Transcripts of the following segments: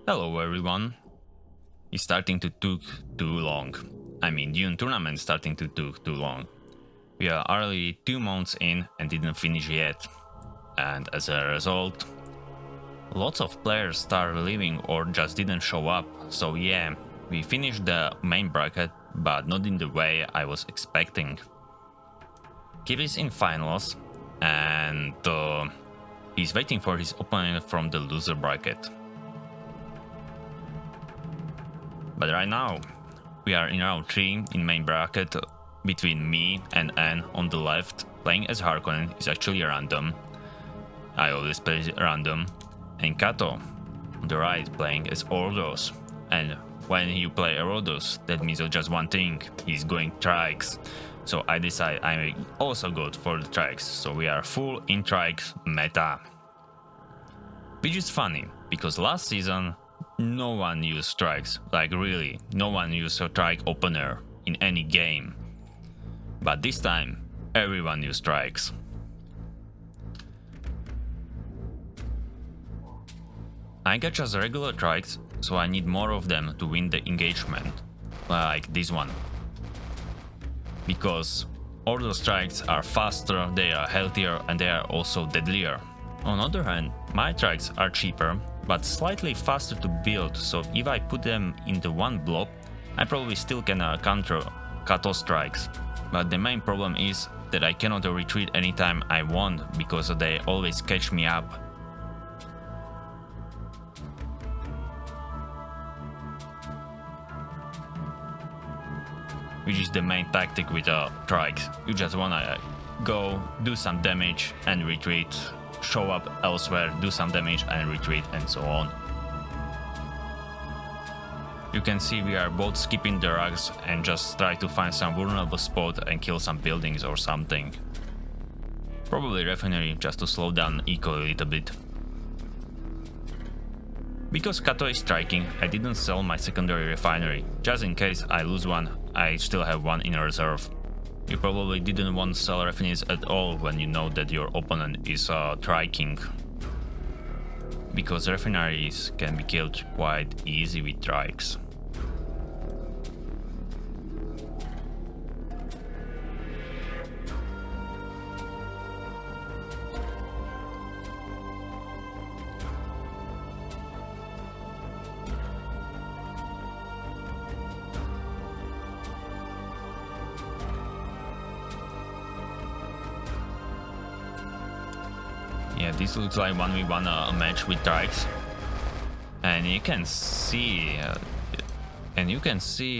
Hello everyone. It's starting to took too long. I mean, Dune tournament starting to took too long. We are already 2 months in and didn't finish yet. And as a result, lots of players started leaving or just didn't show up. So yeah, we finished the main bracket, but not in the way I was expecting. Kid is in finals and he's waiting for his opponent from the loser bracket. But right now, we are in round 3 in main bracket between me and N on the left. Playing as Harkonnen is actually random. I always play random. And Kato on the right playing as Ordos. And when you play Ordos, that means just one thing, he's going Trikes. So I decide I also go for the Trikes. So we are full in Trikes meta. Which is funny, because last season no one used strikes, like really, no one used a trike opener in any game. But this time, everyone used strikes. I got just regular trikes, so I need more of them to win the engagement, like this one. Because all the strikes are faster, they are healthier, and they are also deadlier. On the other hand, my trikes are cheaper, but slightly faster to build, so if I put them into one block, I probably still can counter Kato strikes. But the main problem is that I cannot retreat anytime I want, because they always catch me up. Which is the main tactic with trikes. You just wanna go, do some damage and retreat. Show up elsewhere, do some damage and retreat, and so on. You can see we are both skipping the rugs and just try to find some vulnerable spot and kill some buildings or something. Probably refinery just to slow down eco a little bit. Because Kato is striking, I didn't sell my secondary refinery. Just in case I lose one, I still have one in reserve. You probably didn't want to sell refineries at all when you know that your opponent is triking. Because refineries can be killed quite easy with trikes. Yeah, this looks like 1v1 match with trikes, and you can see,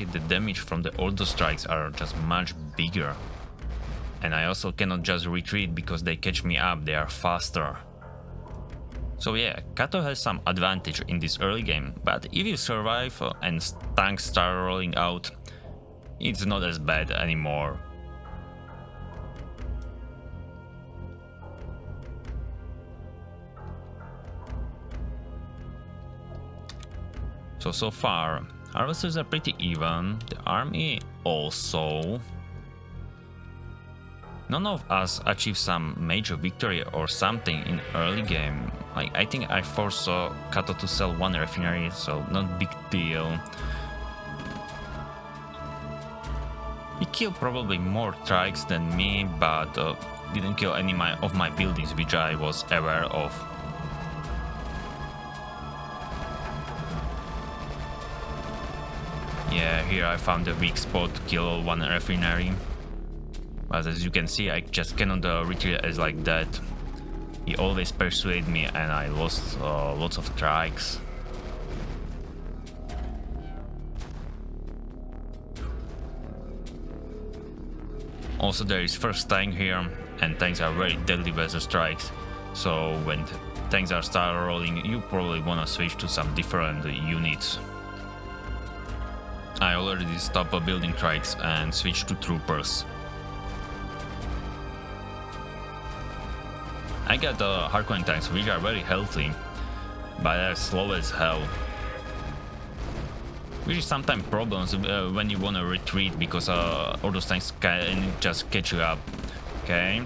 the damage from the Ordo strikes are just much bigger. And I also cannot just retreat because they catch me up; they are faster. So yeah, Kato has some advantage in this early game, but if you survive and tanks start rolling out, it's not as bad anymore. So far, harvesters are pretty even, the army also. None of us achieved some major victory or something in early game. Like, I think I forced Kato to sell one refinery, so not big deal. He killed probably more trikes than me, but didn't kill any of my buildings, which I was aware of. Yeah, here I found a weak spot to kill one refinery. But as you can see, I just cannot retreat as like that. He always persuaded me and I lost lots of trikes. Also, there is first tank here, and tanks are very deadly versus strikes. So when tanks are start rolling, you probably wanna switch to some different units. I already stopped building trikes and switched to troopers. I got Harkonnen tanks, which are very healthy, but they're slow as hell. Which is sometimes problems when you wanna retreat, because all those tanks can just catch you up. Okay.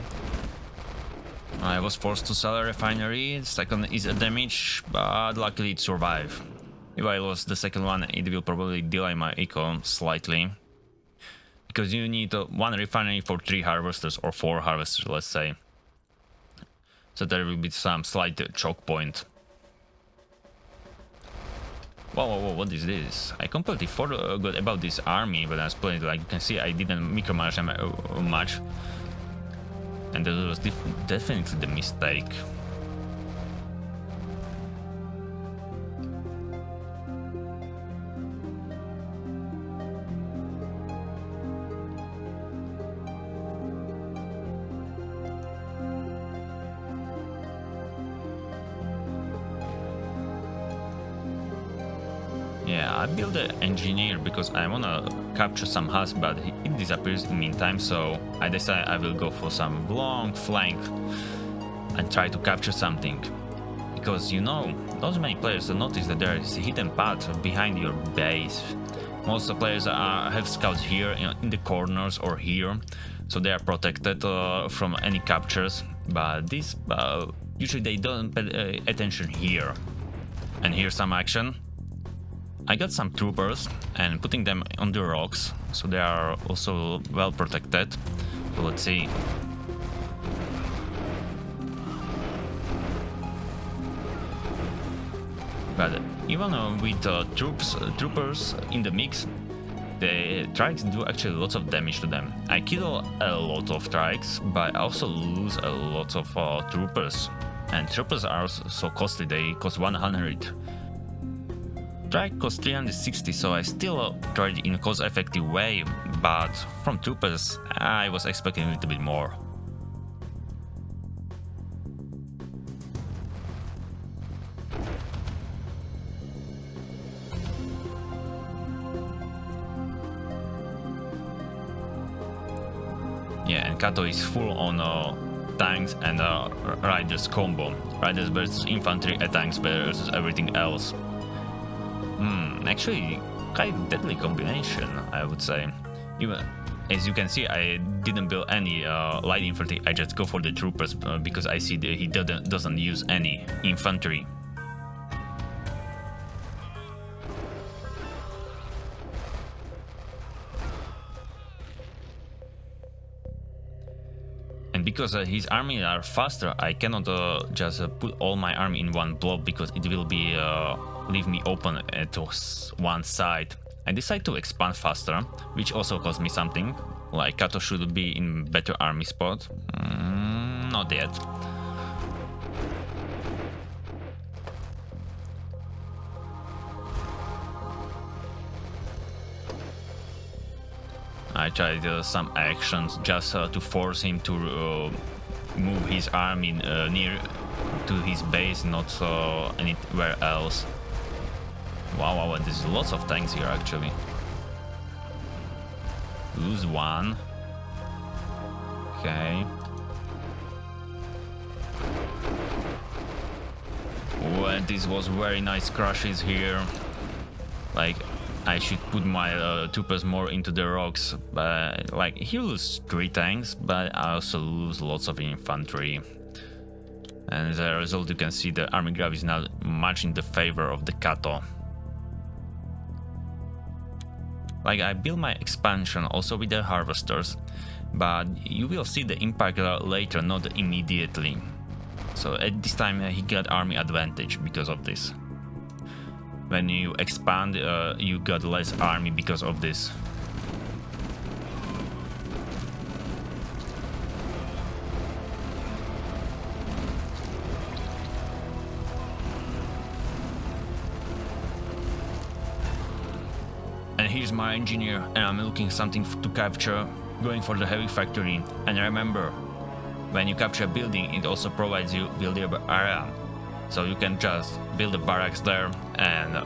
I was forced to sell a refinery. Second is a damage, but luckily it survived. If I lost the second one, it will probably delay my eco slightly. Because you need one refinery for 3 harvesters or 4 harvesters, let's say. So there will be some slight choke point. Whoa, what is this? I completely forgot about this army, but I was playing, like you can see, I didn't micromanage them much. And that was definitely the mistake. Yeah, I built an engineer because I wanna capture some husk, but it disappears in the meantime, so I decided I will go for some long flank and try to capture something. Because you know, not many players notice that there is a hidden path behind your base. Most of the players have scouts here in the corners or here, so they are protected from any captures, but this usually they don't pay attention here. And here's some action. I got some troopers and putting them on the rocks, so they are also well protected. So let's see. But even with troopers in the mix, the trikes do actually lots of damage to them. I kill a lot of trikes, but I also lose a lot of troopers. And troopers are so costly, they cost 100. Trike cost 360, so I still tried in a cost-effective way, but from troopers I was expecting a little bit more. Yeah, and Kato is full on tanks and riders combo. Riders versus infantry and tanks versus everything else. Actually, quite deadly combination, I would say. Even as you can see, I didn't build any light infantry. I just go for the troopers because I see that he doesn't use any infantry. And because his army are faster, I cannot just put all my army in one block because it will be leave me open at one side. I decide to expand faster, which also cost me something. Like Kato should be in better army spot. Not yet. I tried some actions just to force him to move his army near to his base, not anywhere else. Wow, there's lots of tanks here actually. Lose one. Okay. Well, this was very nice crashes here. Like, I should put my troopers more into the rocks, but like he loses 3 tanks, but I also lose lots of infantry. And as a result, you can see the army graph is now much in the favor of the Kato. Like, I build my expansion also with the harvesters, but you will see the impact later, not immediately. So at this time he got army advantage because of this. When you expand, you got less army because of this. And here's my engineer, and I'm looking something to capture, going for the heavy factory. And remember, when you capture a building, it also provides you buildable area. So you can just build a barracks there and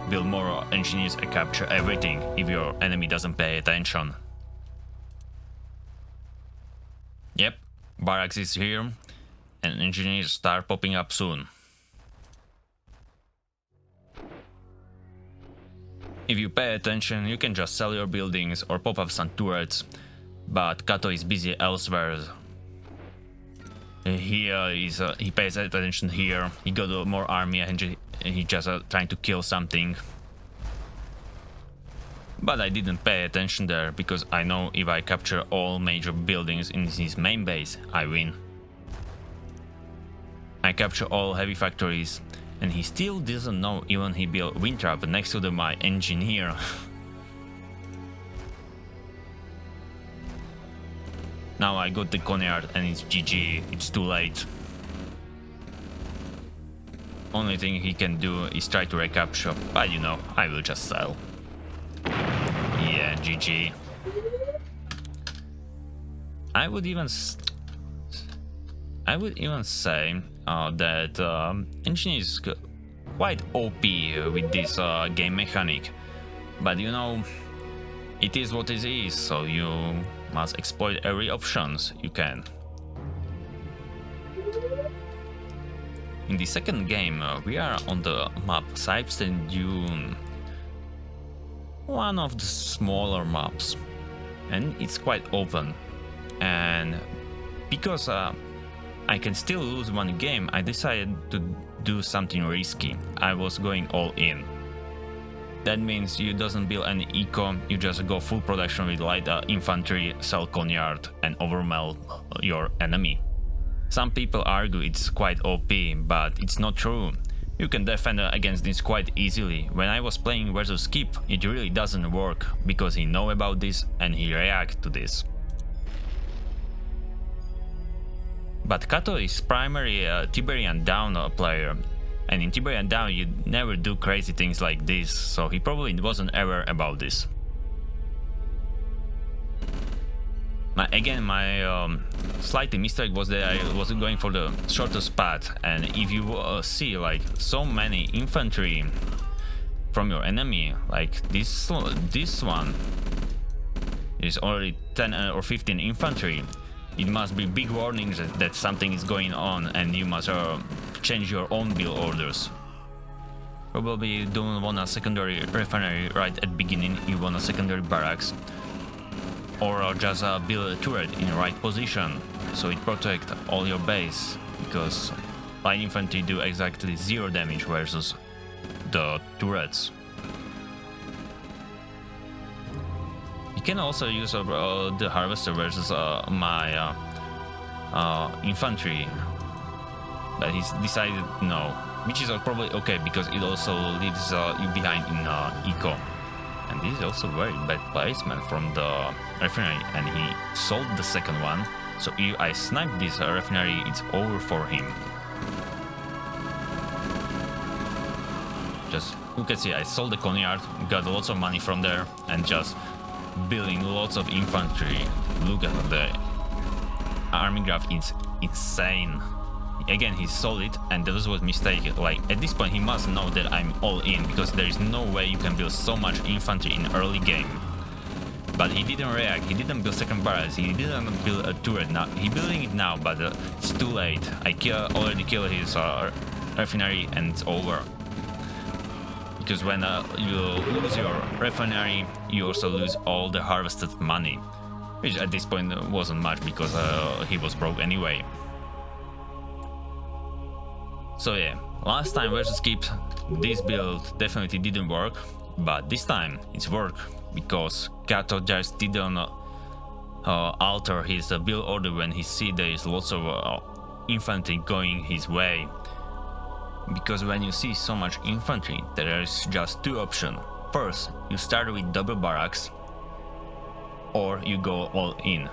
build more engineers and capture everything if your enemy doesn't pay attention. Yep, barracks is here and engineers start popping up soon. If you pay attention, you can just sell your buildings or pop up some turrets, but Kato is busy elsewhere. He pays attention here, he got more army and he just trying to kill something. But I didn't pay attention there, because I know if I capture all major buildings in his main base, I win. I capture all heavy factories, and he still doesn't know, even he built wind trap next to my engineer. Now I got the Coneyard and it's GG, it's too late. Only thing he can do is try to recapture, but you know, I will just sell. Yeah, GG. I would even say that Engineer is quite OP with this game mechanic, but you know, it is what it is, so you must exploit every options you can. In the second game, we are on the map Dune, one of the smaller maps, and it's quite open. And because I can still lose one game, I decided to do something risky. I was going all in. That means you doesn't build any eco, you just go full production with light infantry, sell Coneyard and overwhelm your enemy. Some people argue it's quite OP, but it's not true. You can defend against this quite easily. When I was playing versus Skip, it really doesn't work, because he know about this and he react to this. But Kato is primarily a Tiberian down player, and in Tiberian down you never do crazy things like this, so he probably wasn't aware about this. My slightly mistake was that I was going for the shortest path, and if you see like so many infantry from your enemy, like this one is already 10 or 15 infantry, it must be big warnings that something is going on, and you must change your own build orders. Probably you don't want a secondary refinery right at beginning, you want a secondary barracks. Or just build a turret in the right position, so it protects all your base, because light infantry do exactly 0 damage versus the turrets. You can also use the harvester versus my infantry, but he's decided no, which is probably okay, because it also leaves you behind in eco. And this is also very bad placement from the refinery, and he sold the second one, so if I snipe this refinery, it's over for him. Just, you can see I sold the Coneyard, got lots of money from there, and just building lots of infantry. Look at the army graph, it's insane. Again, he sold it, and that was a mistake. Like, at this point he must know that I'm all in, because there is no way you can build so much infantry in early game. But he didn't react, he didn't build second barracks, he didn't build a turret. Now he building it now, but it's too late. I already killed his refinery, and it's over. Because when you lose your refinery, you also lose all the harvested money, which at this point wasn't much, because he was broke anyway. So yeah, last time versus Skip, this build definitely didn't work, but this time it's worked, because Kato just didn't alter his build order when he see there is lots of infantry going his way. Because when you see so much infantry, there is just 2 options. First, you start with double barracks, or you go all in.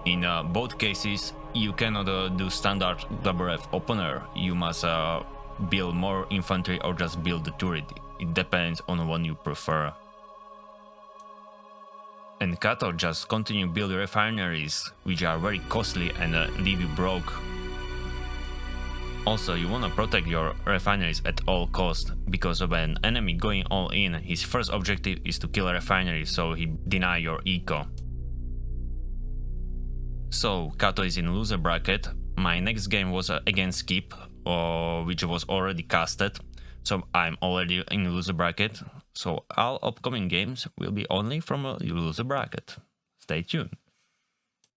In both cases, you cannot do standard WF opener. You must build more infantry or just build the turret. It depends on what you prefer. And Kato just continue build refineries, which are very costly and leave you broke. Also, you wanna protect your refineries at all costs, because of an enemy going all in, his first objective is to kill a refinery, so he deny your eco. So Kato is in loser bracket. My next game was against Skip, which was already casted, so I'm already in loser bracket. So all upcoming games will be only from a loser bracket. Stay tuned.